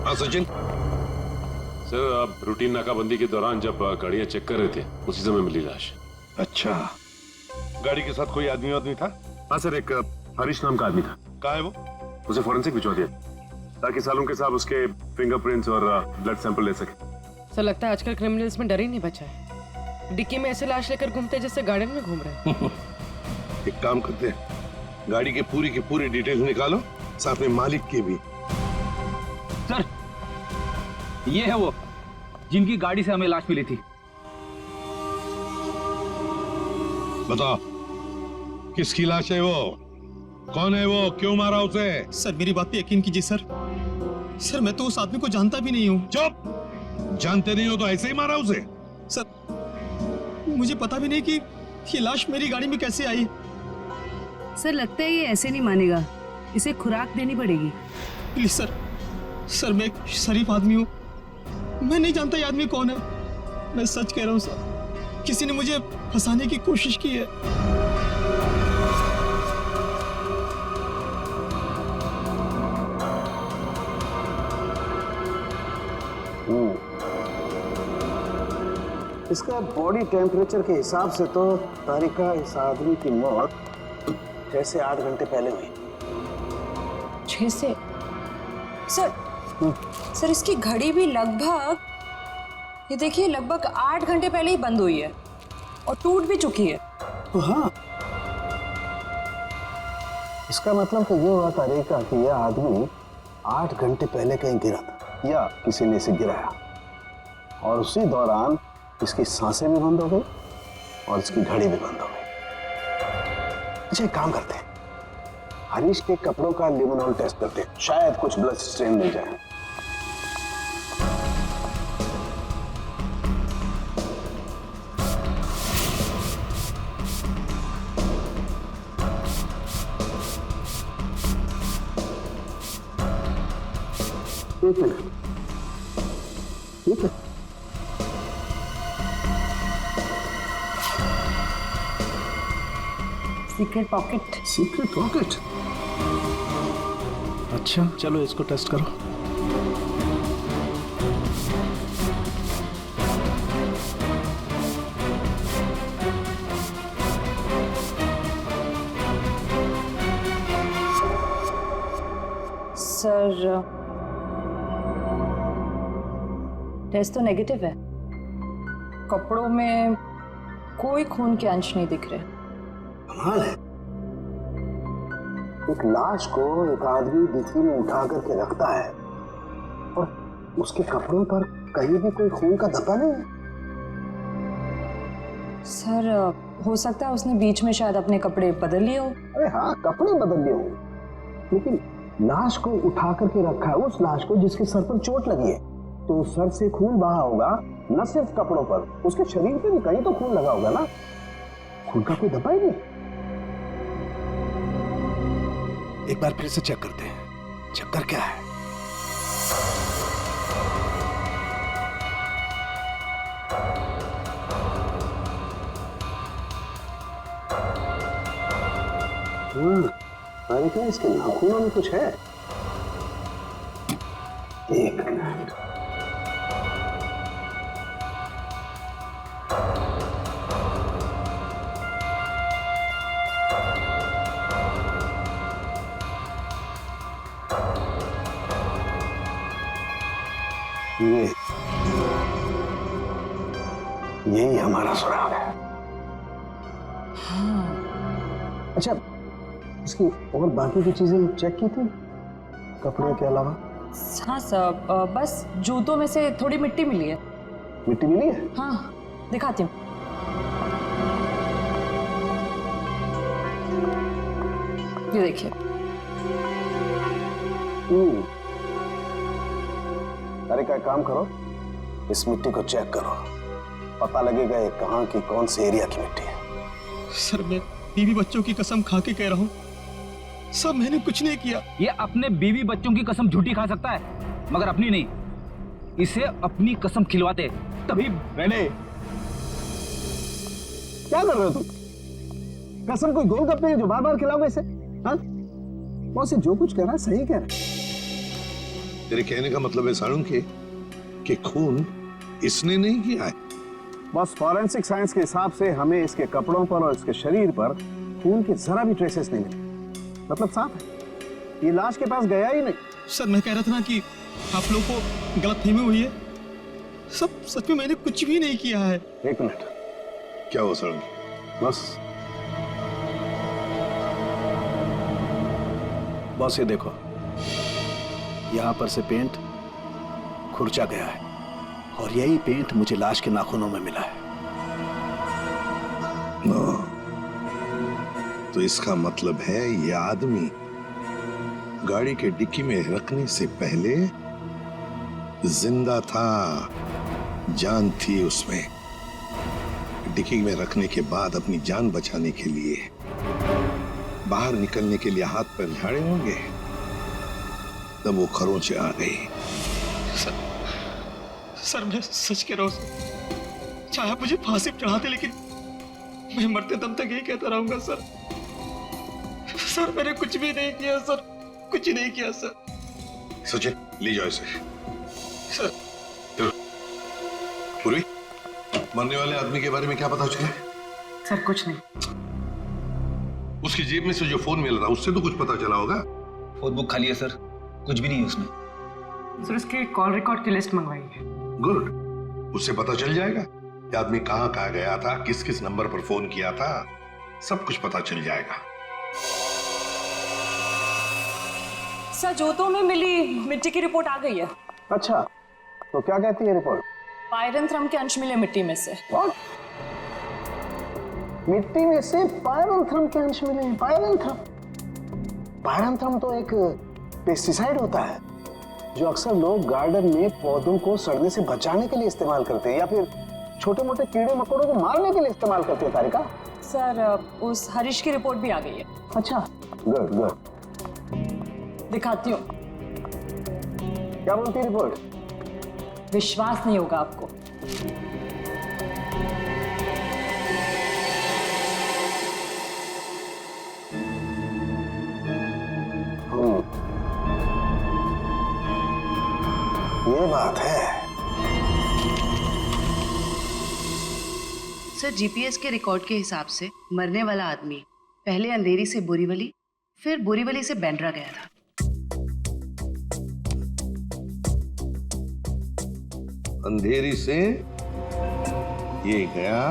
हाँ सचिन। सर आप रूटीन नाकाबंदी के दौरान जब गाड़ियां चेक कर रहे थे उसी समय मिली लाश। अच्छा, गाड़ी के साथ कोई आदमी था? हाँ सर, एक हरीश नाम का आदमी था। कहाँ है वो? उसे फॉरेंसिक भिजवा दिया ताकि सालों के साथ उसके फिंगरप्रिंट्स और ब्लड सैंपल ले सके। सर लगता है आजकल क्रिमिनल्स में डर ही नहीं बचा है। डिक्की में ऐसे लाश लेकर घूमते जैसे गार्डन में घूम रहे हैं। एक काम करते हैं, गाड़ी की पूरी डिटेल्स निकालो, साथ में मालिक की भी। सर ये है वो जिनकी गाड़ी से हमें लाश मिली थी। बताओ किसकी लाश है वो? कौन है वो? क्यों मारा उसे? सर मेरी बात पे यकीन कीजिए सर। सर मैं तो उस आदमी को जानता भी नहीं हूँ। चुप! जानते नहीं हो तो ऐसे ही मारा उसे? सर मुझे पता भी नहीं कि ये लाश मेरी गाड़ी में कैसे आई। सर लगता है ये ऐसे नहीं मानेगा, इसे खुराक देनी पड़ेगी। प्लीज सर, सर मैं एक शरीफ आदमी हूँ, मैं नहीं जानता ये आदमी कौन है। मैं सच कह रहा हूँ सर, किसी ने मुझे फंसाने की कोशिश की है। इसका बॉडी टेम्परेचर के हिसाब से तो तारिका इस आदमी की मौत 6 से 8 घंटे पहले हुई। 6 से? सर इसकी घड़ी भी लगभग, ये देखिए, लगभग 8 घंटे पहले ही बंद हुई है और टूट भी चुकी है। तो हाँ, इसका मतलब तो ये हुआ तारिका कि यह आदमी 8 घंटे पहले कहीं गिरा था या किसी ने इसे गिराया और उसी दौरान इसकी सांसें भी बंद हो गई और इसकी घड़ी भी बंद हो गई। अच्छा एक काम करते हैं, हरीश के कपड़ों का लिमोनॉल टेस्ट करते हैं, शायद कुछ ब्लड स्ट्रेन मिल जाए। एक मिनट, ठीक है। Secret pocket. Secret pocket? अच्छा चलो इसको टेस्ट करो। सर टेस्ट तो नेगेटिव है, कपड़ों में कोई खून के अंश नहीं दिख रहे। कमाल है, एक लाश को एक आदमी डिक्की में उठा करके रखता है और उसके कपड़ों पर कहीं भी कोई खून का धब्बा नहीं है। सर हो सकता है उसने बीच में शायद अपने कपड़े बदल लिए हो। अरे हाँ, कपड़े बदल लिए होंगे, लेकिन लाश को उठा करके रखा है, उस लाश को जिसके सर पर चोट लगी है, तो सर से खून बहा होगा, न सिर्फ कपड़ों पर, उसके शरीर पे भी कहीं तो खून लगा होगा ना। खून का कोई धब्बा ही नहीं। एक बार फिर से चेक करते हैं, चक्कर क्या है। अरे क्या इसके नाखूनों में कुछ है? एक मिनट, यही हमारा सुराग है। हाँ। अच्छा, इसकी और बाकी की चीजें चेक की थी कपड़े के अलावा? हाँ सर, बस जूतों में से थोड़ी मिट्टी मिली है। मिट्टी मिली है? हाँ दिखाती हूँ। ये देखिए। अरे क्या काम करो, इस मिट्टी को चेक करो, पता लगेगा ये कहाँ की कौन से एरिया की मिट्टी है। सर मैं बीवी बच्चों की कसम खा के कह रहा हूँ, सब मैंने कुछ नहीं किया। ये अपने बीवी बच्चों की कसम झूठी खा सकता है, मगर अपनी नहीं। इसे अपनी कसम खिलवाते तभी। मैंने क्या कर रहे हो तुम? कसम कोई गोलगप्पे है जो बार बार खिलाओगे इसे? हाँ, वो से जो कुछ कह रहा है सही कह रहा है। तेरे कहने का मतलब है साळुंखे कि खून इसने नहीं किया है। बस फॉरेंसिक साइंस के हिसाब से हमें इसके कपड़ों पर और इसके शरीर पर खून के जरा भी ट्रेसेस नहीं मिले। मतलब साफ है ये लाश के पास गया ही नहीं। सर मैं कह रहा था ना कि आप लोगों को गलतफहमी हुई है। सब सच में मैंने कुछ भी नहीं किया है। एक मिनट, क्या हुआ साळुंखे? बस ये देखो, यहां पर से पेंट खुरचा गया है और यही पेंट मुझे लाश के नाखूनों में मिला है। तो इसका मतलब है ये आदमी गाड़ी के डिक्की में रखने से पहले जिंदा था, जान थी उसमें। डिक्की में रखने के बाद अपनी जान बचाने के लिए बाहर निकलने के लिए हाथ पैर झाड़े होंगे, तब वो खरोंचे आ गई। सर मैं सच कह रहा हूँ सर। चाहे आप मुझे फांसी पे चढ़ाते लेकिन मैं मरते दम तक यही कहता रहूंगा सर। सर मैंने कुछ भी नहीं किया सर, कुछ नहीं किया सर। सचिन ले जाओ इसे। सर पूर्वी, मरने वाले आदमी के बारे में क्या पता चला? सर कुछ नहीं। उसकी जेब में से जो फोन मिल रहा उससे तो कुछ पता चला होगा। फोन बुक खाली है सर, कुछ भी नहीं है उसमें। सर उसके कॉल रिकॉर्ड की लिस्ट मंगवाई है। गुड, उससे पता चल जाएगा कि आदमी कहां कहां गया था, किस किस नंबर पर फोन किया था, सब कुछ पता चल जाएगा। सर जोतों में मिली मिट्टी की रिपोर्ट आ गई है। अच्छा, तो क्या कहती है रिपोर्ट? पायरंथ्रम के अंश मिले मिट्टी में से। What? मिट्टी में से पायरंथ्रम के अंश मिले हैं। पायरंथ्रम तो एक पेस्टिसाइड होता है जो अक्सर लोग गार्डन में पौधों को सड़ने से बचाने के लिए इस्तेमाल करते हैं या फिर छोटे मोटे कीड़े मकोड़ों को मारने के लिए इस्तेमाल करते हैं। तारिका, सर उस हरीश की रिपोर्ट भी आ गई है। अच्छा, गुड गुड। दिखाती हूँ। क्या बोलती है रिपोर्ट? विश्वास नहीं होगा आपको। ये बात है। सर जीपीएस के रिकॉर्ड के हिसाब से मरने वाला आदमी पहले अंधेरी से बोरीवली, फिर बोरीवली से बैंड्रा गया था। अंधेरी से ये गया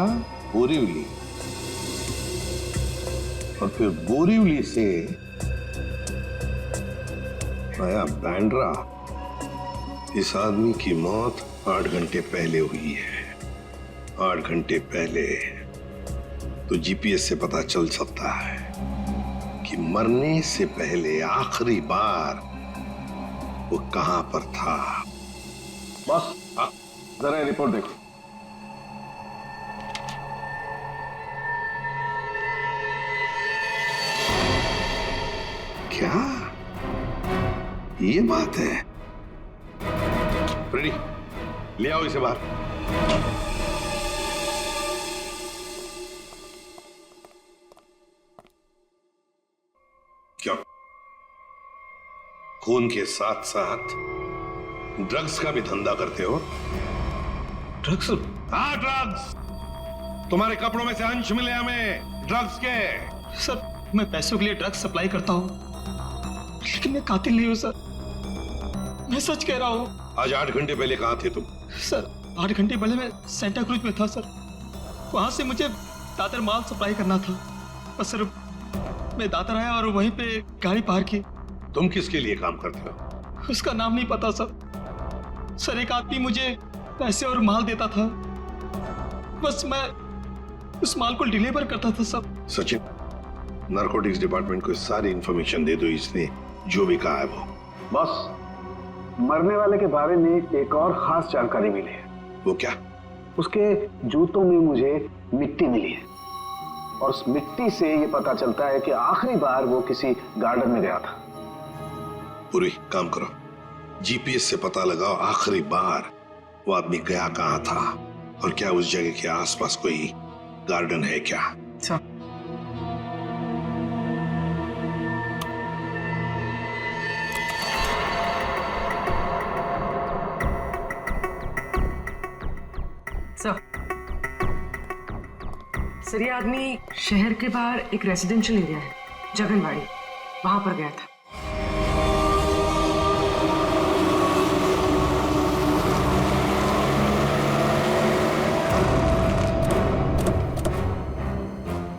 बोरीवली और फिर बोरीवली से आया बैंड्रा। इस आदमी की मौत 8 घंटे पहले हुई है। 8 घंटे पहले तो जीपीएस से पता चल सकता है कि मरने से पहले आखिरी बार वो कहां पर था। बस जरा ये रिपोर्ट देखो। क्या ये बात है? रेडी, ले आओ इसे बाहर। क्यों? खून के साथ साथ ड्रग्स का भी धंधा करते हो? ड्रग्स? हाँ, ड्रग्स। तुम्हारे कपड़ों में से अंश मिले हमें ड्रग्स के। सर मैं पैसों के लिए ड्रग्स सप्लाई करता हूँ लेकिन मैं कातिल नहीं हूँ सर। मैं सच कह रहा हूँ। आज 8 घंटे पहले कहां थे तुम? सर 8 घंटे पहले मैं सेंटा क्रूज में था सर। वहां से मुझे दादर माल सप्लाई करना था। बस सर मैं दादर आया और वहीं पे गाड़ी पार्क की। तुम किसके लिए काम करते हो? उसका नाम नहीं पता सर। सर एक आदमी मुझे पैसे और माल देता था, बस मैं उस माल को डिलीवर करता था सब। सचिन, नारकोटिक्स डिपार्टमेंट को सारी इंफॉर्मेशन दे दो। इसने जो भी कहा है वो। बस मरने वाले के बारे में एक और खास जानकारी मिली है। वो क्या? उसके जूतों में मुझे मिट्टी मिली है और उस मिट्टी से ये पता चलता है कि आखिरी बार वो किसी गार्डन में गया था। पूरी काम करो, जीपीएस से पता लगाओ आखिरी बार वो आदमी गया कहां था और क्या उस जगह के आसपास कोई गार्डन है क्या। अच्छा सर ये आदमी शहर के बाहर एक रेजिडेंशियल एरिया है, जगनवाड़ी, वहां पर गया था।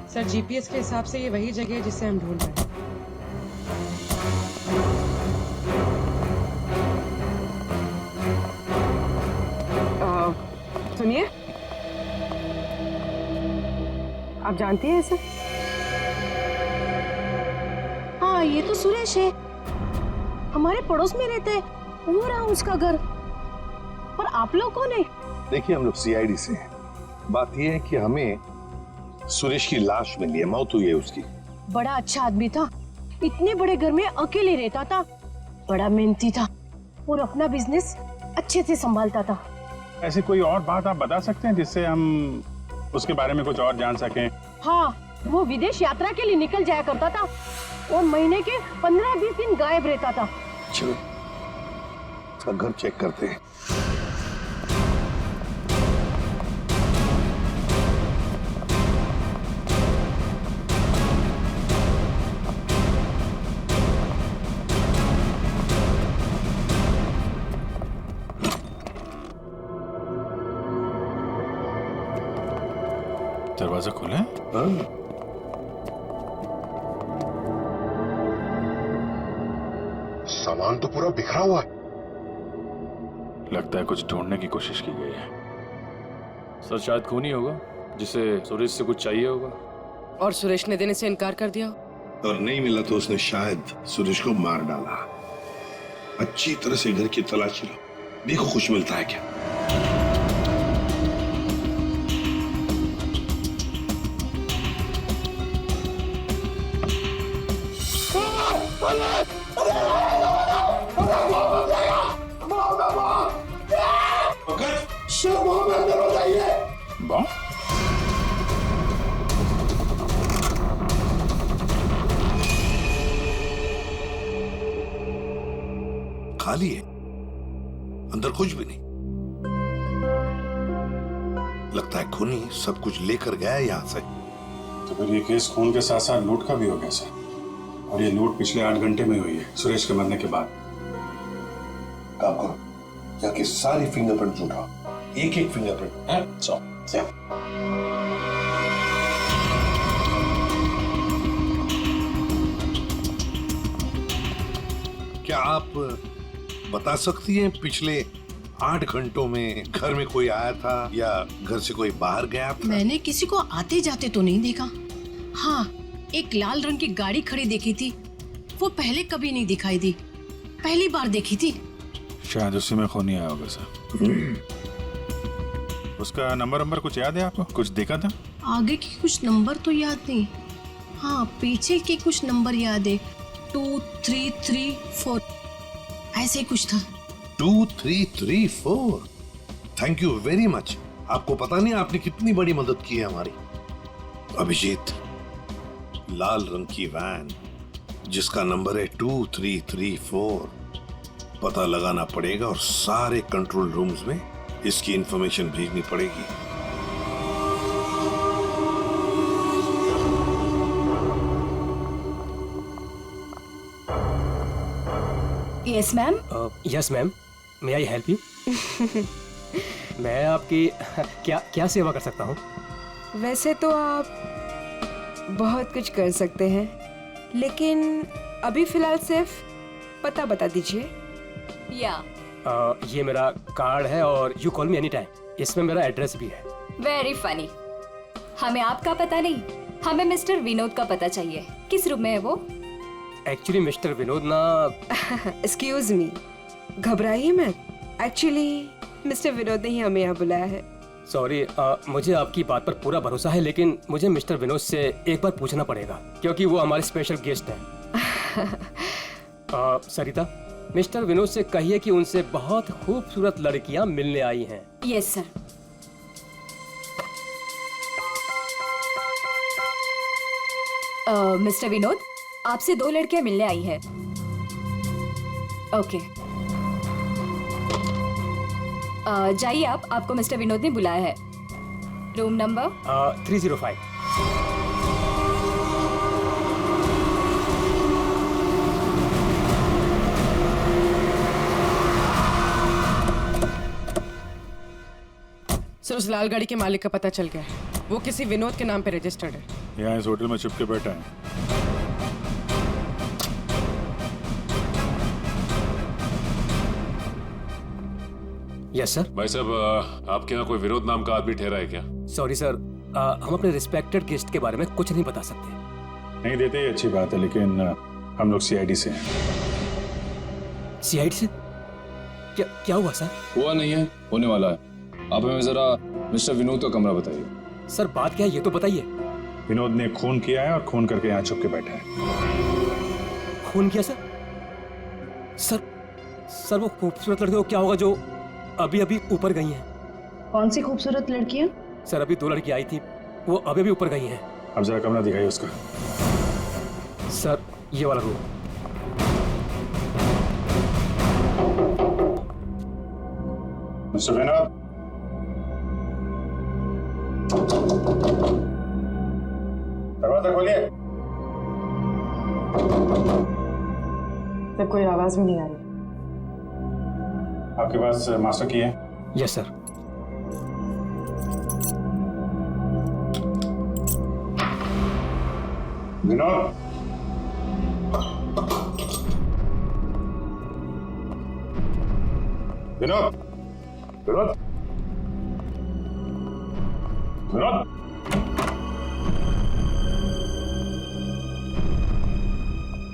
सर जीपीएस के हिसाब से ये वही जगह है जिसे हम ढूंढ रहे हैं। सुनिए, आप जानती हैं इसे? हाँ, ये तो सुरेश है, हमारे पड़ोस में रहता है, वो रहा उसका घर। पर आप लोग कौन है? देखिए, हम लोग सीआईडी से हैं। बात यह है कि हमें सुरेश की लाश मिली है, मौत हुई है उसकी। बड़ा अच्छा आदमी था, इतने बड़े घर में अकेले रहता था, बड़ा मेहनती था और अपना बिजनेस अच्छे से संभालता था। ऐसी कोई और बात आप बता सकते हैं जिससे हम उसके बारे में कुछ और जान सकें? हाँ, वो विदेश यात्रा के लिए निकल जाया करता था और महीने के 15-20 दिन गायब रहता था। चलो उसका घर चेक करते हैं। दरवाजा खोले? सामान तो पूरा बिखरा हुआ है। लगता है कुछ ढूंढने की कोशिश की गई है। सर शायद खून ही होगा जिसे सुरेश से कुछ चाहिए होगा। और सुरेश ने देने से इनकार कर दिया, और नहीं मिला तो उसने शायद सुरेश को मार डाला। अच्छी तरह से घर की तलाशी लो, देखो कुछ मिलता है क्या। खाली है, अंदर कुछ भी नहीं। लगता है खूनी सब कुछ लेकर गया है यहां से। तो फिर ये केस खून के साथ साथ लूट का भी हो गया सर। और ये लूट पिछले 8 घंटे में हुई है, सुरेश के मरने के बाद। काम करो, यहाँ की सारी फिंगरप्रिंट उठाओ, एक एक फिंगरप्रिंट। क्या आप बता सकती हैं पिछले 8 घंटों में घर में कोई आया था या घर से कोई बाहर गया था? मैंने किसी को आते जाते तो नहीं देखा। हाँ, एक लाल रंग की गाड़ी खड़ी देखी थी, वो पहले कभी नहीं दिखाई दी, पहली बार देखी थी। शायद उसी में खूनी आया होगा सर। उसका नंबर कुछ याद है आपको? कुछ देखा था? आगे के कुछ नंबर तो याद नहीं, हाँ पीछे के कुछ नंबर याद है, 2, 3, 3, 4 ऐसे कुछ था। 2, 3, 3, 4। Thank you very much. आपको पता नहीं आपने कितनी बड़ी मदद की है हमारी। अभिजीत, लाल रंग की वैन जिसका नंबर है 2334, पता लगाना पड़ेगा और सारे कंट्रोल रूम्स में इसकी इंफॉर्मेशन भेजनी पड़ेगी। Yes ma'am. Yes ma'am, may I help you? मैं आपकी क्या सेवा कर सकता हूँ? वैसे तो आप बहुत कुछ कर सकते हैं, लेकिन अभी फिलहाल सिर्फ पता बता दीजिए। या ये मेरा कार्ड है और you call me any time, इसमें मेरा एड्रेस भी है। Very funny. हमें आपका पता नहीं, हमें मिस्टर विनोद का पता चाहिए। किस रूम में है वो? एक्चुअली मिस्टर विनोद ना एक्सक्यूज मी, घबराइए मत। एक्चुअली मिस्टर विनोद ने ही हमें यहाँ बुलाया है। सॉरी, मुझे आपकी बात पर पूरा भरोसा है, लेकिन मुझे मिस्टर विनोद से एक बार पूछना पड़ेगा क्योंकि वो हमारे स्पेशल गेस्ट हैं। सरिता, मिस्टर विनोद से कहिए कि उनसे बहुत खूबसूरत लड़कियां मिलने आई हैं। Yes sir. मिस्टर विनोद, आपसे 2 लड़कियां मिलने आई हैं। ओके, जाइए आप, आपको मिस्टर विनोद ने बुलाया है। Room number 305। सर उस लाल गाड़ी के मालिक का पता चल गया है। वो किसी विनोद के नाम पे रजिस्टर्ड है। यहाँ इस होटल में छिप के बैठा है। Yes sir. भाई साहब, आपके यहाँ कोई विनोद नाम का आदमी ठहरा है क्या? सॉरी सर, हम अपने रिस्पेक्टेड गेस्ट के बारे में कुछ नहीं बता सकते। नहीं देते ये अच्छी बात है, लेकिन हम लोग सीआईडी से हैं। सीआईडी से? क्या क्या हुआ सर? हुआ नहीं है, होने वाला है। आप हमें जरा मिस्टर विनोद का कमरा बताइए। सर बात क्या है ये तो बताइए। विनोद ने खून किया है और खून करके यहाँ छुप के बैठा है। खून किया सर? सर वो खूबसूरत लड़की को क्या होगा जो अभी अभी ऊपर गई हैं? कौन सी खूबसूरत लड़कियां? सर अभी 2 लड़की आई थी, वो अभी अभी ऊपर गई हैं। अब जरा कमरा दिखाइए उसका। सर ये वाला रूम। मिस्टर विनोद, दरवाजा खोलिए। तब कोई आवाज भी नहीं आ रही। आपके पास मास्टर की है? Yes sir. विनोद, विनोद, विनोद, विनोद।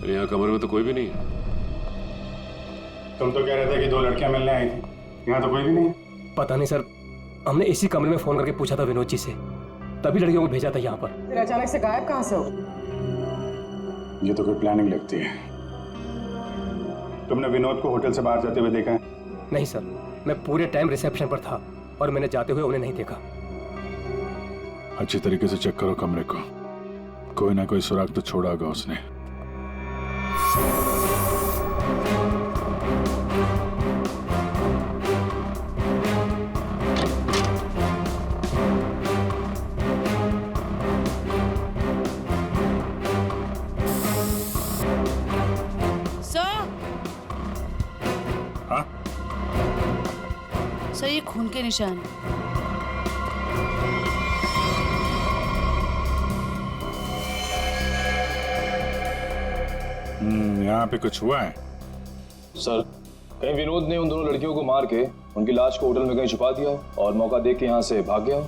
अरे यहाँ कमरे में तो कोई भी नहीं है। तुम तो कह रहे थे कि 2 लड़कियां मिलने आई थी, यहाँ तो कोई भी नहीं है। पता नहीं सर, हमने इसी कमरे में फोन करके पूछा था विनोद जी से, तभी लड़कियों को भेजा था यहाँ पर। फिर अचानक से गायब कहाँ से हो? ये तो कोई प्लानिंग लगती है। तुमने विनोद को होटल से बाहर जाते हुए देखा है? नहीं सर, मैं पूरे टाइम रिसेप्शन पर था और मैंने जाते हुए उन्हें नहीं देखा। अच्छी तरीके से चेक करो कमरे को, कोई ना कोई सुराग तो छोड़ा होगा उसने। सर ये खून के निशान। यहाँ पे कुछ हुआ है? सर कहीं विनोद ने उन दोनों लड़कियों को मार के उनकी लाश को होटल में कहीं छुपा दिया हो और मौका देख के यहाँ से भाग गया हो।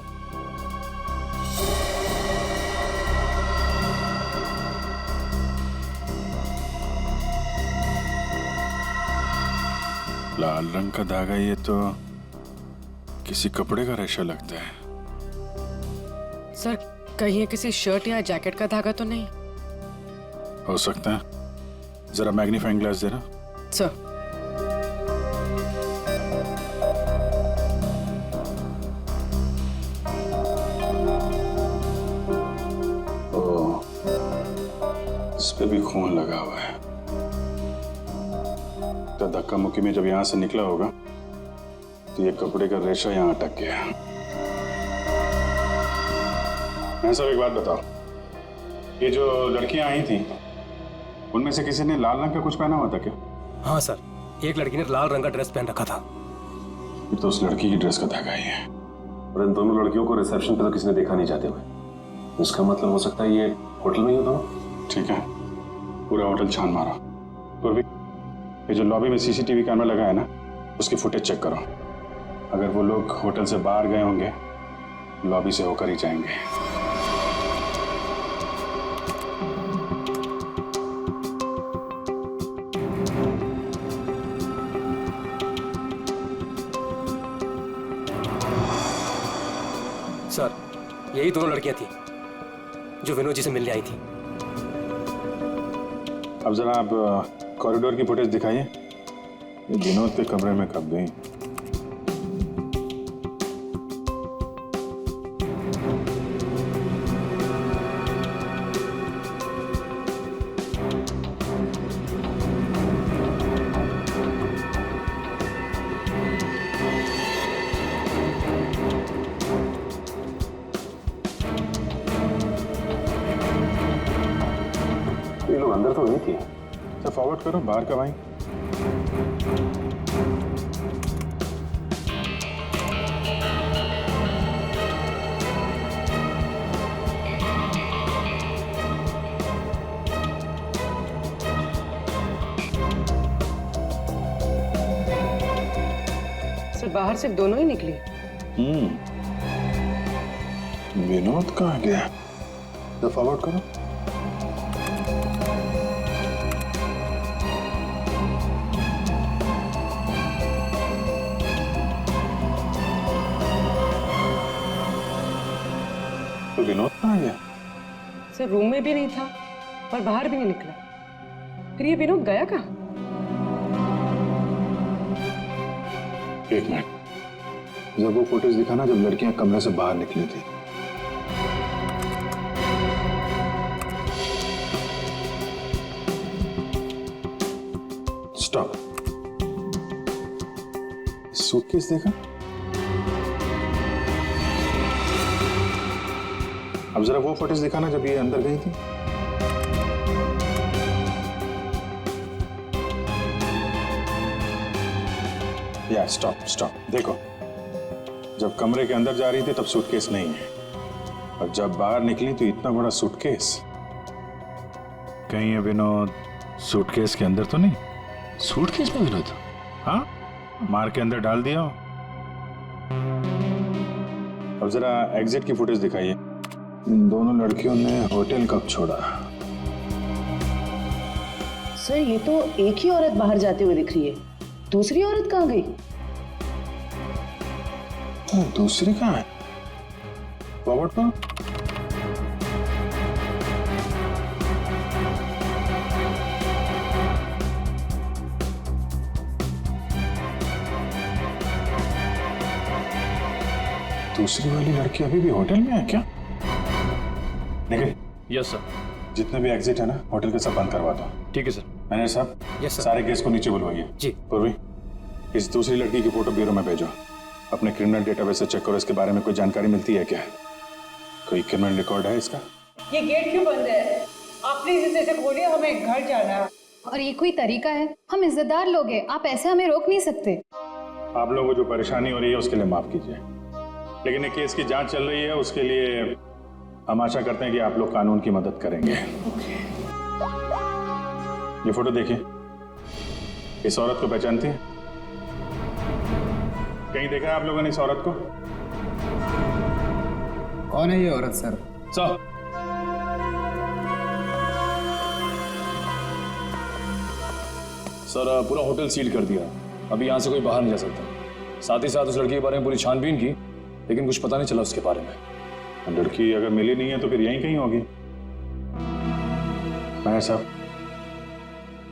लाल रंग का धागा, ये तो किसी कपड़े का रेशा लगता है। सर कहीं ये किसी शर्ट या जैकेट का धागा तो नहीं? हो सकता है। जरा मैग्नीफाइंग ग्लास देना। सर इस पे भी खून लगा हुआ है। तो धक्का मुक्की में जब यहां से निकला होगा तो ये कपड़े का रेशा यहां अटक गया। मैं सब एक बात बताओ, ये जो लड़कियां आई थी उनमें से किसी ने लाल रंग का कुछ पहना हुआ था क्या? हाँ सर, एक लड़की ने लाल रंग का ड्रेस पहन रखा था। ये तो उस लड़की की ड्रेस का धागा ही है। और इन दोनों लड़कियों को रिसेप्शन पे तो किसी ने देखा नहीं जाते हुए। इसका मतलब हो सकता है ये होटल में ही हो दोनों। ठीक है, पूरा होटल छान मारा। पूर्वी, ये जो लॉबी में सीसीटीवी कैमरा लगा है ना, उसकी फुटेज चेक करो। अगर वो लोग होटल से बाहर गए होंगे, लॉबी से होकर ही जाएंगे। सर यही दोनों लड़कियां थी जो विनोद जी से मिलने आई थी। अब जरा आप कॉरिडोर की फुटेज दिखाइए। ये विनोद के कमरे में कब गई? अंदर तो गई थी। सर फॉरवर्ड करो, बाहर कब आई? सर बाहर सिर्फ दोनों ही निकली। विनोद कहाँ गया? तो फॉरवर्ड करो। तो विनोद कहाँ गया? सर रूम में भी नहीं था और बाहर भी नहीं निकला। फिर ये विनोद गया कहाँ? एक मिनट, जब वो फुटेज दिखाना जब लड़कियां कमरे से बाहर निकली थी। स्टॉप। सूटकेस देखा? अब जरा वो फुटेज दिखाना जब ये अंदर गई थी। या स्टॉप स्टॉप, देखो जब कमरे के अंदर जा रही थी तब सूटकेस नहीं है, और जब बाहर निकली तो इतना बड़ा सूटकेस। कहीं है विनोद सूटकेस के अंदर तो नहीं? सूटकेस में विनोद? हाँ, मार के अंदर डाल दिया हो। अब जरा एग्जिट की फुटेज दिखाइए। इन दोनों लड़कियों ने होटल कब छोड़ा? सर ये तो एक ही औरत बाहर जाते हुए दिख रही है, दूसरी औरत कहाँ गई? दूसरी कहाँ है? फॉरवर्ड करो। दूसरी वाली लड़की अभी भी होटल में है क्या? निखिल। Yes sir. जितने भी एग्जिट है ना होटल के सब बंद करवा दो। ठीक है सर। मैनेजर साहब। Yes sir. सारे केस को नीचे बुलवाइए। जी। पूर्वी, इस दूसरी लड़की की फोटो ब्यूरो में भेजो। अपने क्रिमिनल डेटाबेस से चेक करो, इसके बारे में कोई जानकारी मिलती है क्या? कोई क्रिमिनल रिकॉर्ड है इसका? ये गेट क्यों बंद है? आप प्लीज इसे खोलिए, हमें घर जाना है। और ये कोई तरीका है? हम इज्जतदार लोग हैं, आप ऐसे हमें रोक नहीं सकते। आप लोगों को जो परेशानी हो रही है उसके लिए माफ कीजिए, लेकिन एक केस की जांच चल रही है, उसके लिए हम आशा करते हैं कि आप लोग कानून की मदद करेंगे। ये फोटो देखिए, इस औरत को पहचानती है? कहीं देखा है आप लोगों ने इस औरत को? कौन है ये औरत सर? सर पूरा होटल सील कर दिया, अभी यहाँ से कोई बाहर नहीं जा सकता। साथ ही साथ उस लड़की के बारे में पूरी छानबीन की, लेकिन कुछ पता नहीं चला उसके बारे में। लड़की अगर मिली नहीं है तो फिर यहीं कहीं होगी। मैं साहब,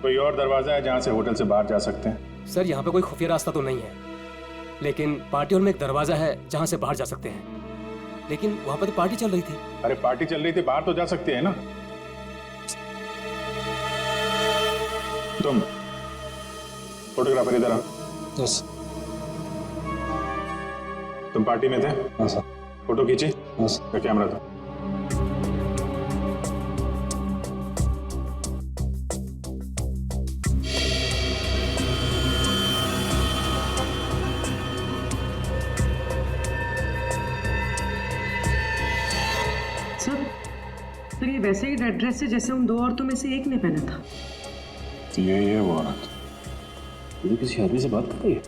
कोई और दरवाजा है जहां से होटल से बाहर जा सकते हैं? सर यहाँ पे कोई खुफिया रास्ता तो नहीं है, लेकिन पार्टी हॉल में एक दरवाजा है जहां से बाहर जा सकते हैं। लेकिन वहां पर तो पार्टी चल रही थी। अरे पार्टी चल रही थी, बाहर तो जा सकती है ना। तुम फोटोग्राफर इधर आओ। यस। तुम पार्टी में थे? हाँ सर। फोटो खींची? यस। कैमरा दो। सर ये वैसे ही रेड ड्रेस है जैसे उन दो औरतों में से एक ने पहना था। ये वो औरत ये किसी आदमी से बात कर रही है।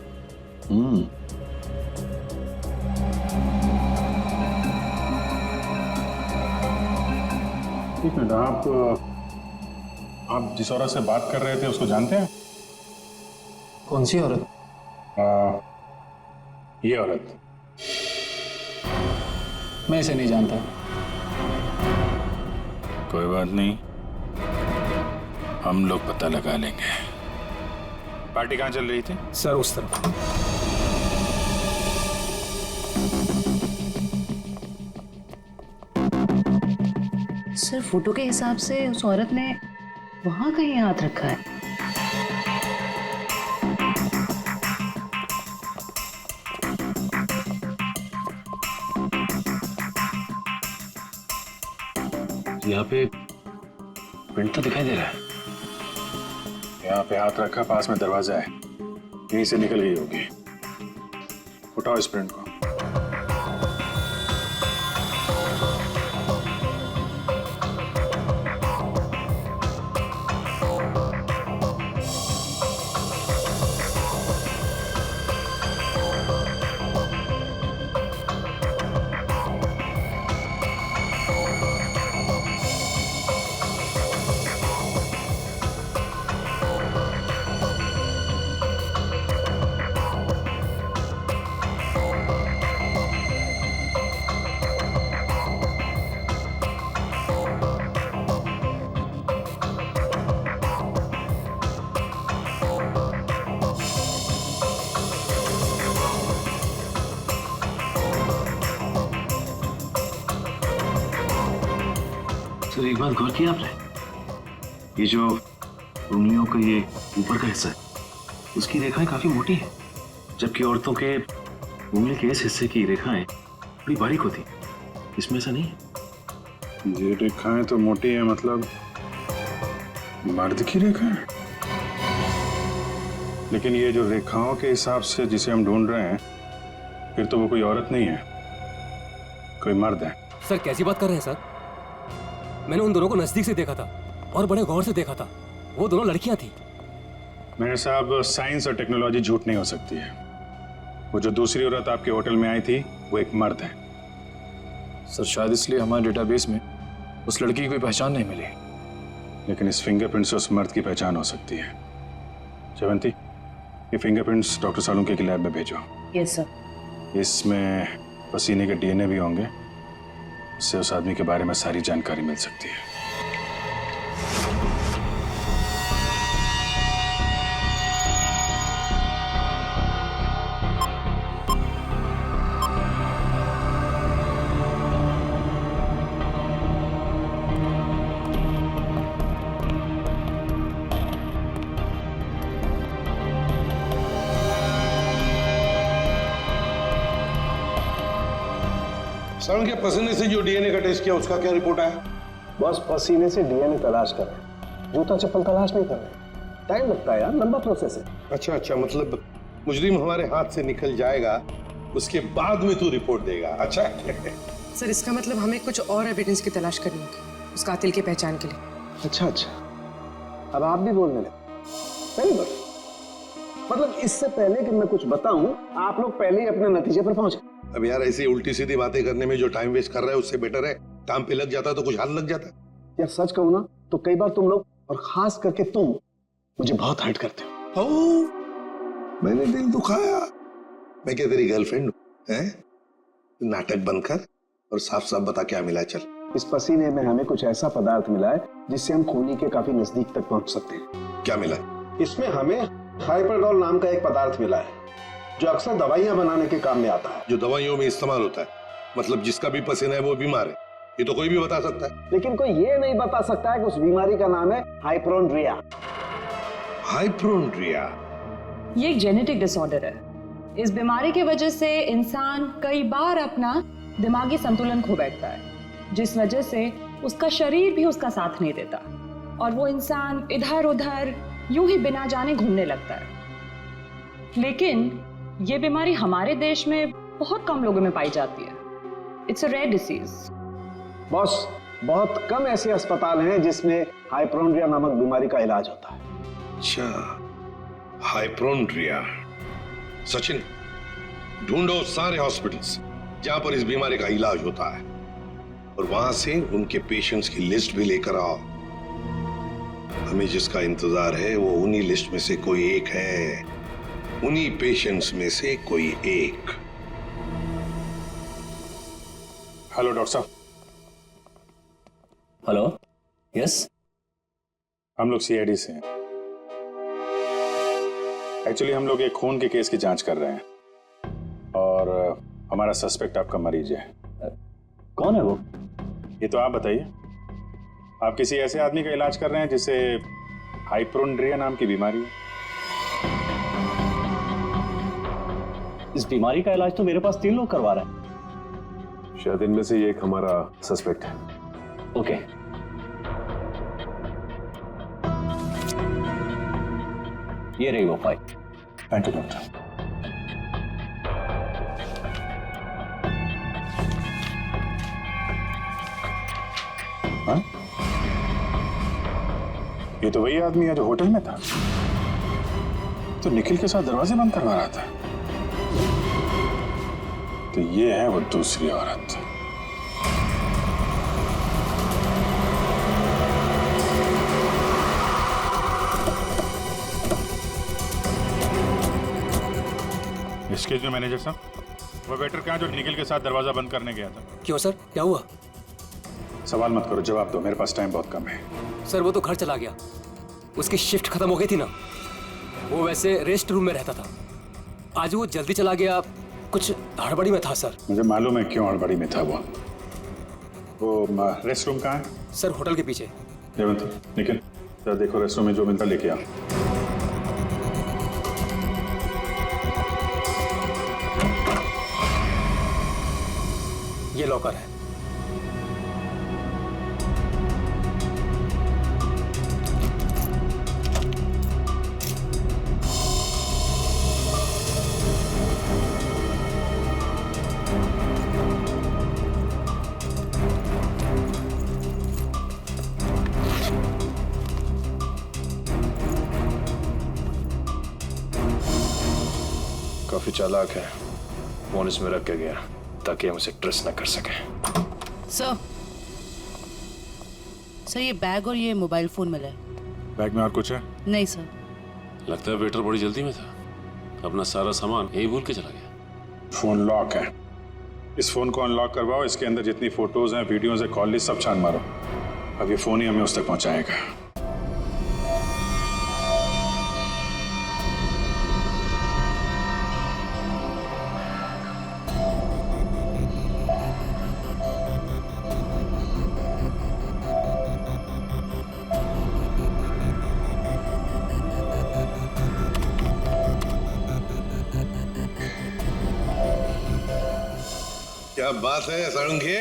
एक मिनट, आप जिस औरत से बात कर रहे थे उसको जानते हैं? कौन सी औरत? ये औरत। मैं इसे नहीं जानता। कोई बात नहीं, हम लोग पता लगा लेंगे। पार्टी कहाँ चल रही थी? सर उस तरफ। सर फोटो के हिसाब से उस औरत ने वहां कहीं हाथ रखा है। यहाँ पे प्रिंट तो दिखाई दे रहा है। यहाँ पे हाथ रखा, पास में दरवाजा है, यहीं से निकल गई होगी। उठाओ इस प्रिंट को। सर एक बात गौर किया आपने, ये जो उंगलियों का ये ऊपर का हिस्सा है उसकी रेखाएं काफी मोटी है, जबकि औरतों के उंगली के इस हिस्से की रेखाएं बड़ी बारीक होती। इसमें ऐसा नहीं है। ये रेखाएं तो मोटी है, मतलब मर्द की रेखा है। लेकिन ये जो रेखाओं के हिसाब से जिसे हम ढूंढ रहे हैं, फिर तो वो कोई औरत नहीं है, कोई मर्द है। सर कैसी बात कर रहे हैं सर? मैंने उन दोनों को नजदीक से देखा था और बड़े गौर से देखा था। वो दोनों लड़कियां थी। मेरे साहब, साइंस और टेक्नोलॉजी झूठ नहीं हो सकती है। वो जो दूसरी औरत आपके होटल में आई थी वो एक मर्द है। सर शायद इसलिए हमारे डेटाबेस में उस लड़की की कोई पहचान नहीं मिली। लेकिन इस फिंगरप्रिंट से उस मर्द की पहचान हो सकती है। जयवंती, ये फिंगरप्रिंट्स डॉक्टर सालुंके की लैब में भेजो। Yes sir. इसमें पसीने के डीएनए भी होंगे, इससे उस आदमी के बारे में सारी जानकारी मिल सकती है। सर के पसीने से जो डीएनए का टेस्ट किया उसका क्या रिपोर्ट आया? बस पसीने से डीएनए तलाश कर रहे हैं, जूता चप्पल तलाश नहीं कर रहे। टाइम लगता है यार, लंबा प्रोसेस है। अच्छा अच्छा, मतलब मुजरिम हमारे हाथ से निकल जाएगा, उसके बाद में तू रिपोर्ट देगा। अच्छा सर इसका मतलब हमें कुछ और एविडेंस की तलाश करनी होगी उस कातिल की पहचान के लिए। अच्छा अच्छा, अब आप भी बोलने लगे। Very good. मतलब इससे पहले कि मैं कुछ बताऊं, आप लोग पहले ही अपने नतीजे पर पहुंच गए। अब यार ऐसी उल्टी सीधी बातें करने में जो टाइम वेस्ट कर रहा है उससे बेटर है काम पे लग जाता तो कुछ हाल लग जाता। यार सच कहूं ना तो कई बार तुम लोग, और खास करके तुम, मुझे बहुत हर्ट करते हो। मैंने दिल दुखाया? मैं क्या तेरी गर्लफ्रेंड हूं? हैं? नाटक बनकर और साफ साफ बता क्या मिला। चल, इस पसीने में हमें कुछ ऐसा पदार्थ मिला है जिससे हम खूनी के काफी नजदीक तक पहुंच सकते हैं। क्या मिला? इसमें हमें हाइपरडोल नाम का एक पदार्थ मिला है जो अक्सर दवाइयां बनाने के काम में आता है। जो दवाइयों में इस्तेमाल होता है, मतलब जिसका भी पसीना है वो बीमार है, ये तो कोई भी बता सकता है। लेकिन कोई ये नहीं बता सकता है कि उस बीमारी का नाम है हाइपोक्रोंड्रिया। हाइपोक्रोंड्रिया ये एक जेनेटिक डिसऑर्डर है। इस बीमारी की वजह से इंसान कई बार अपना दिमागी संतुलन खो बैठता है, जिस वजह से उसका शरीर भी उसका साथ नहीं देता और वो इंसान इधर उधर यूं ही बिना जाने घूमने लगता है। लेकिन ये बीमारी हमारे देश में बहुत कम लोगों में पाई जाती है। It's a rare disease. Boss, बहुत कम ऐसे अस्पताल हैं जिसमें हाइपोक्रोंड्रिया नामक बीमारी का इलाज होता है। अच्छा, हाइपोक्रोंड्रिया। सचिन, ढूंढो सारे हॉस्पिटल्स जहां पर इस बीमारी का इलाज होता है और वहां से उनके पेशेंट्स की लिस्ट भी लेकर आओ। हमें जिसका इंतजार है वो उन्हीं लिस्ट में से कोई एक है, उन्हीं पेशेंट्स में से कोई एक। हेलो डॉक्टर साहब। Hello, yes. हम लोग सीआईडी से हैं। एक्चुअली हम लोग एक खून के केस की जांच कर रहे हैं और हमारा सस्पेक्ट आपका मरीज है। कौन है वो? ये तो आप बताइए। आप किसी ऐसे आदमी का इलाज कर रहे हैं जिसे हाइपोक्रोंड्रिया नाम की बीमारी है? इस बीमारी का इलाज तो मेरे पास 3 लोग करवा रहे हैं। शायद इनमें से ये एक हमारा सस्पेक्ट है। ओके। ये रही वो फाइल। Thank you doctor. हाँ? ये तो वही आदमी है जो होटल में था, तो निखिल के साथ दरवाजे बंद करवा रहा था। तो ये है वो दूसरी औरत। एक्सक्यूज मी मैनेजर साहब, वो वेटर कहाँ जो निखिल के साथ दरवाजा बंद करने गया था? क्यों सर, क्या हुआ? सवाल मत करो, जवाब दो, मेरे पास टाइम बहुत कम है। सर वो तो घर चला गया, उसकी शिफ्ट खत्म हो गई थी ना। वो वैसे रेस्ट रूम में रहता था, आज वो जल्दी चला गया, कुछ हड़बड़ी में था सर। मुझे मालूम है क्यों हड़बड़ी में था वो रेस्ट रूम कहाँ है? सर होटल के पीछे। जयवंत, निखिल जरा देखो रेस्ट रूम में जो मिलता लेके आओ। ये लॉकर है। काफी चालाक है, फोन इसमें रख के गया ताकि हम उसे ट्रेस न कर सके। सर ये बैग और ये मोबाइल फोन मिला है। बैग में और कुछ है? नहीं सर। लगता है वेटर बड़ी जल्दी में था, अपना सारा सामान यही भूल के चला गया। फोन लॉक है, इस फोन को अनलॉक करवाओ, इसके अंदर जितनी फोटोज हैं, वीडियोज हैं, कॉल लिस्ट सब छान मारो। अब ये फोन ही हमें उस तक पहुंचाएगा। क्या बात है सारंगे,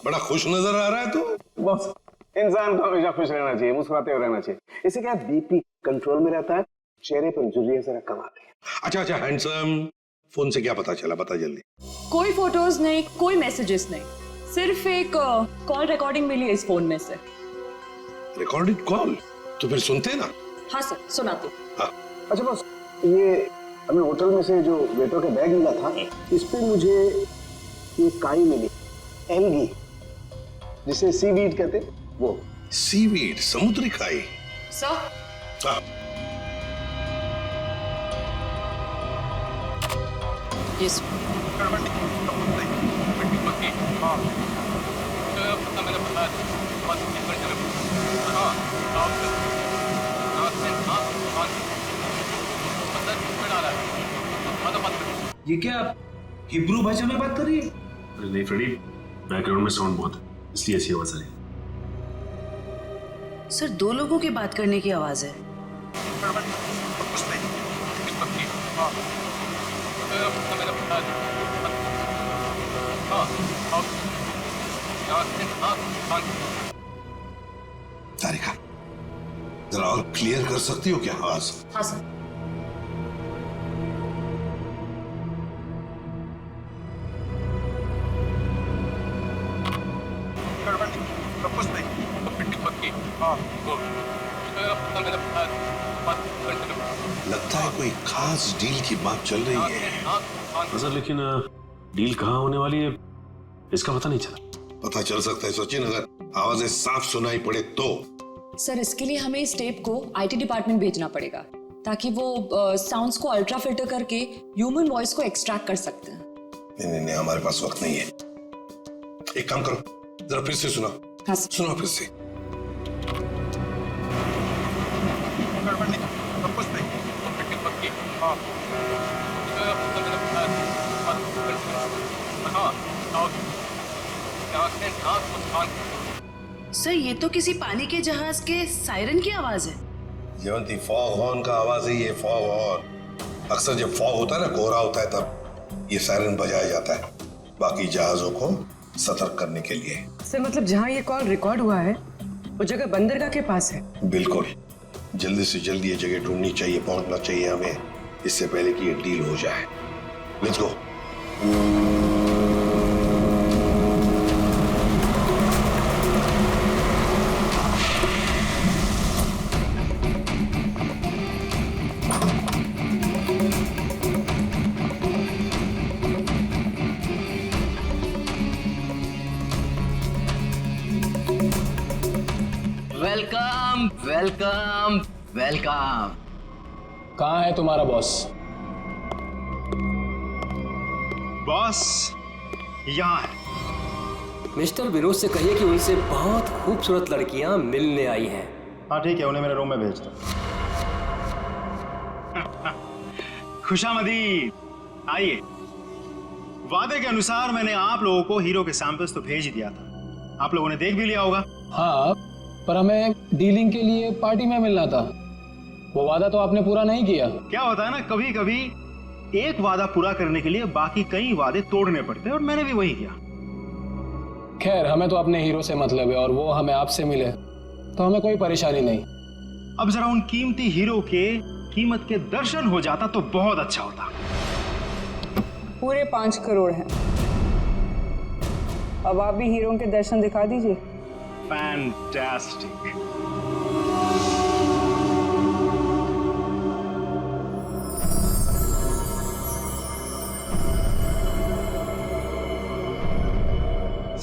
बड़ा खुश नजर आ रहा है तू। बस इंसान को हमेशा खुश रहना चाहिए, मुस्कुराते हुए रहना चाहिए। इससे क्या बीपी कंट्रोल में रहता है, चेहरे पर झुर्रियां जरा कम आती है। अच्छा हैंडसम, फोन से क्या पता चला, बता जल्दी। कोई फोटोज नहीं, कोई मैसेजेस नहीं, सिर्फ एक कॉल रिकॉर्डिंग मिली है इस फोन में से। Recorded call? तो फिर सुनते ना। हाँ सर, सुनाते। हाँ। अच्छा बस, ये हमें होटल में से जो वेटर का बैग मिला था, इस पे मुझे ये काई मिली, एल्गी, जिसे सीवीड कहते हैं, वो। सीवीड, समुद्री खाई? सर। हाँ। यस। ये क्या हिब्रू भाषा में बात कर रही है? अरे नहीं फ्रेडी, बैकग्राउंड में साउंड बहुत है, इसलिए ऐसी आवाज आ रही है। सर दो लोगों की बात करने की आवाज है। तारिका, जरा और क्लियर कर सकती हो क्या आवाज? हाँ सर। लगता है कोई खास डील की बात चल रही है। सर लेकिन डील कहाँ होने वाली है इसका पता नहीं चला। पता चल सकता है सचिन, अगर आवाजें साफ सुनाई पड़े तो। सर इसके लिए हमें इस टेप को आईटी डिपार्टमेंट भेजना पड़ेगा, ताकि वो साउंड्स को अल्ट्रा फिल्टर करके ह्यूमन वॉइस को एक्सट्रैक्ट कर सकते हैं। नहीं, हमारे पास वक्त नहीं है। एक काम करो, जरा फिर से सुना। हाँ सुनो फिर से। सर ये तो किसी पानी के जहाज के सायरन की आवाज है। जयवंती, फॉग हॉर्न का आवाज है ये, फॉग हॉर्न। अक्सर जब फॉग होता है ना, कोहरा होता है, तब ये सायरन बजाया जाता है बाकी जहाजों को सतर्क करने के लिए। सर मतलब जहाँ ये कॉल रिकॉर्ड हुआ है वो जगह बंदरगाह के पास है? बिल्कुल, जल्दी से जल्दी ये जगह ढूंढनी चाहिए, पहुंचना चाहिए हमें, इससे पहले कि ये डील हो जाए। Let's go. Welcome welcome welcome. कहाँ है तुम्हारा बॉस? बॉस यहाँ है। मिस्टर विनोद से कहिए कि उनसे बहुत खूबसूरत लड़कियां मिलने आई हैं। हाँ ठीक है, उन्हें मेरे रूम में भेज दो। खुशामदीद, आइए। वादे के अनुसार मैंने आप लोगों को हीरो के सैंपल्स तो भेज ही दिया था, आप लोगों ने देख भी लिया होगा। हाँ, पर हमें डीलिंग के लिए पार्टी में मिलना था। वो वादा तो आपने पूरा नहीं किया। क्या होता है ना, कभी कभी एक वादा पूरा करने के लिए बाकी कई वादे तोड़ने पड़ते हैं, और मैंने भी वही किया। खैर, हमें तो अपने हीरो से मतलब है, और वो हमें आपसे मिले तो हमें कोई परेशानी नहीं। अब जरा उन कीमती हीरो के कीमत के दर्शन हो जाता तो बहुत अच्छा होता। पूरे 5 करोड़ हैं। अब आप भी हीरो के दर्शन दिखा दीजिए। Fantastic.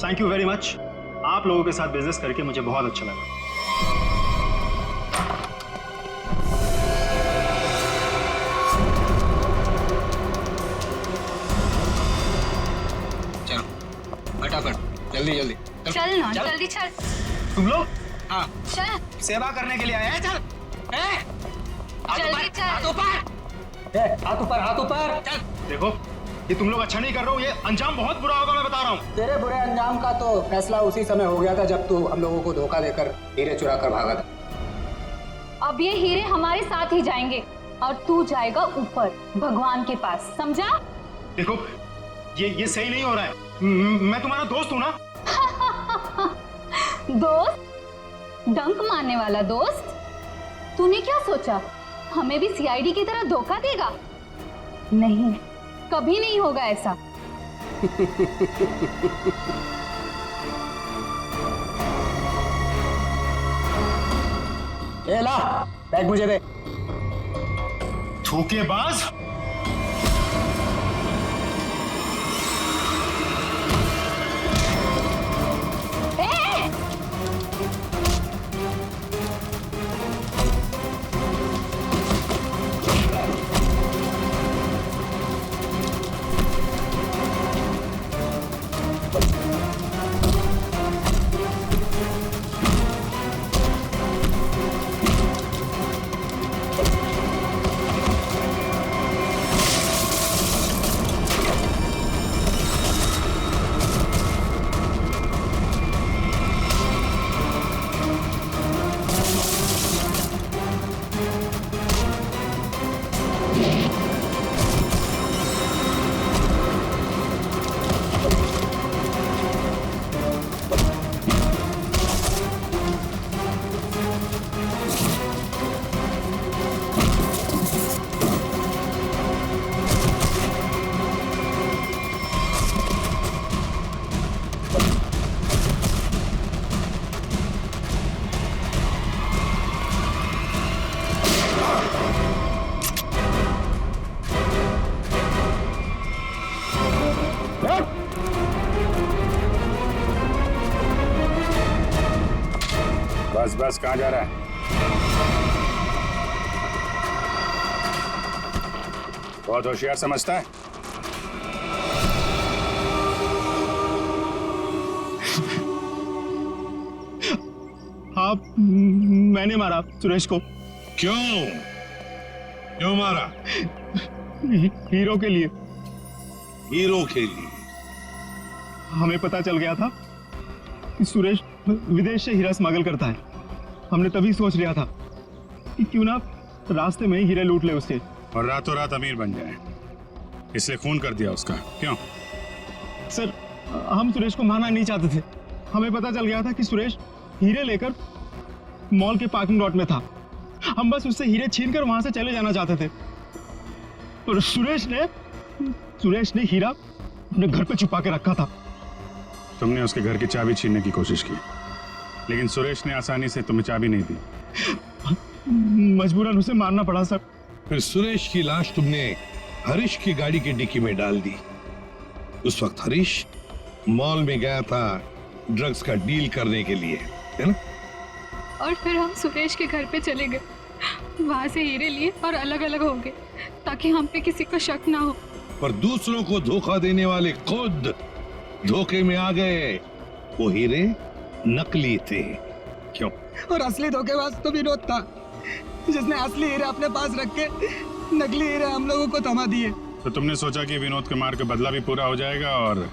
Thank you very much. आप लोगों के साथ बिजनेस करके मुझे बहुत अच्छा लगा। चलो फटाफट, जल्दी जल्दी चल ना, जल्दी चल। तुम लोग? हाँ, चल। सेवा करने के लिए आए हैं। चल, जल्दी चल। हाथ ऊपर, हाथ ऊपर। चल। देखो, ये तुम लोग अच्छा नहीं कर रहे हो, ये अंजाम बहुत बुरा होगा, मैं बता रहा हूँ। तेरे बुरे अंजाम का तो फैसला उसी समय हो गया था जब तू हम लोगों को धोखा देकर हीरे चुरा कर भागा था। अब ये हीरे हमारे साथ ही जाएंगे और तू जाएगा ऊपर भगवान के पास, समझा? देखो, ये सही नहीं हो रहा है। मैं तुम्हारा दोस्त हूँ ना। दोस्त? डंक मारने वाला दोस्त? तूने क्या सोचा हमें भी सीआईडी की तरह धोखा देगा? नहीं, कभी नहीं होगा ऐसा। ए ला, बैग मुझे दे। धोखेबाज। बस कहाँ जा रहा है? बहुत होशियार समझता है। हाँ, मैंने मारा सुरेश को। क्यों मारा? हीरो के लिए। हीरो के लिए? हमें पता चल गया था कि सुरेश विदेश से हीरा स्मगल करता है। हमने तभी सोच लिया था कि क्यों ना रास्ते में ही हीरे लूट ले उससे, और रातों रात अमीर बन जाए, इसलिए खून कर दिया उसका। क्यों? सर, हम सुरेश को मारना नहीं चाहते थे। हमें पता चल गया था कि सुरेश हीरे लेकर मॉल के पार्किंग लॉट में था। हम बस उससे हीरे छीन कर वहां से चले जाना चाहते थे, पर सुरेश ने हीरा अपने घर पे छुपा के रखा था। तुमने उसके घर की चाबी छीनने की कोशिश की, लेकिन सुरेश ने आसानी से तुम्हें चाबी नहीं दी। मजबूरन उसे मारना पड़ा सर। फिर सुरेश की लाश तुमने हरीश की गाड़ी की डिक्की में डाल दी। उस वक्त हरीश मॉल में गया था ड्रग्स का डील करने के लिए, है ना? और फिर हम सुरेश के घर पे चले गए, वहां से हीरे लिए और अलग अलग हो गए ताकि हम पे किसी को शक ना हो। पर दूसरों को धोखा देने वाले खुद धोखे में आ गए। वो हीरे नकली थे। क्यों? और असली धोखेबाज तो विनोद था, जिसने असली हीरे अपने पास रख के नकली हीरे हम लोगों को थमा दिए। तो तुमने सोचा कि विनोद के मार का बदला भी पूरा हो जाएगा और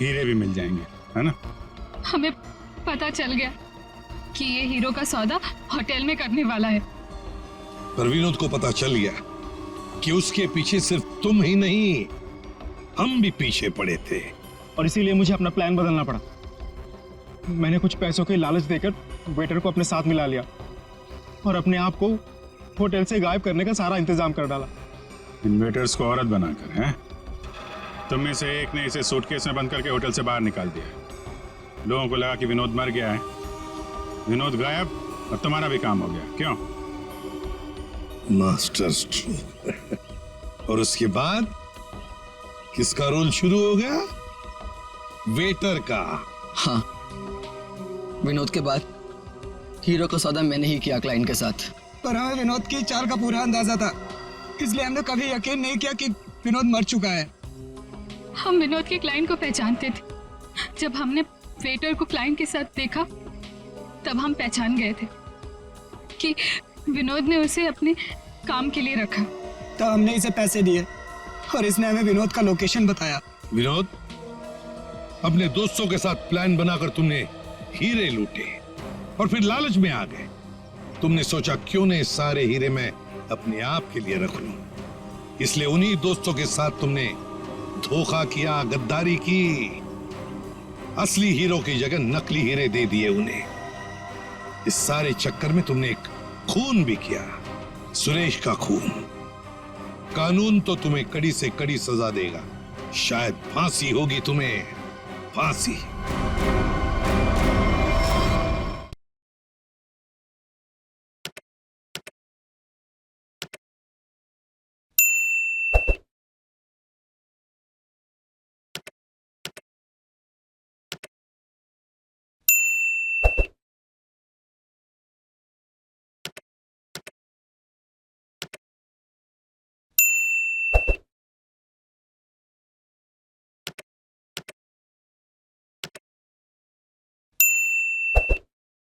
हीरे भी मिल जाएंगे, है ना? हमें पता चल गया कि ये हीरो का सौदा होटल में करने वाला है। पर विनोद को पता चल गया कि उसके पीछे सिर्फ तुम ही नहीं, हम भी पीछे पड़े थे। और इसीलिए मुझे अपना प्लान बदलना पड़ा। मैंने कुछ पैसों की लालच देकर वेटर को अपने साथ मिला लिया और अपने आप को होटल से गायब करने का सारा इंतजाम कर डाला। इन वेटर्स को औरत बनाकर, हैं? तुम में से एक ने इसे सूटकेस में बंद करके होटल से बाहर निकाल दिया। लोगों को लगा कि विनोद मर गया है, विनोद गायब और तुम्हारा भी काम हो गया। क्यों? Master stroke. और उसके बाद किसका रोल शुरू हो गया? वेटर का। हाँ, विनोद के बाद हीरो का सौदा मैंने ही किया क्लाइंट के साथ। पर हमें विनोद की चाल का पूरा अंदाजा था, इसलिए हमने कभी यकीन नहीं किया कि विनोद मर चुका है। हम विनोद के क्लाइंट को पहचानते थे। जब हमने वेटर को क्लाइंट के साथ देखा तब हम पहचान गए थे कि विनोद ने उसे अपने काम के लिए रखा। तो हमने इसे पैसे दिए और इसने हमें विनोद का लोकेशन बताया। विनोद, अपने दोस्तों के साथ प्लान बनाकर तुमने हीरे लूटे और फिर लालच में आ गए। तुमने सोचा क्यों नहीं सारे हीरे मैं अपने आप के लिए रख लूं, इसलिए उन्हीं दोस्तों के साथ तुमने धोखा किया, गद्दारी की। असली हीरो की जगह नकली हीरे दे दिए उन्हें। इस सारे चक्कर में तुमने एक खून भी किया, सुरेश का खून। कानून तो तुम्हें कड़ी से कड़ी सजा देगा, शायद फांसी होगी तुम्हें, फांसी।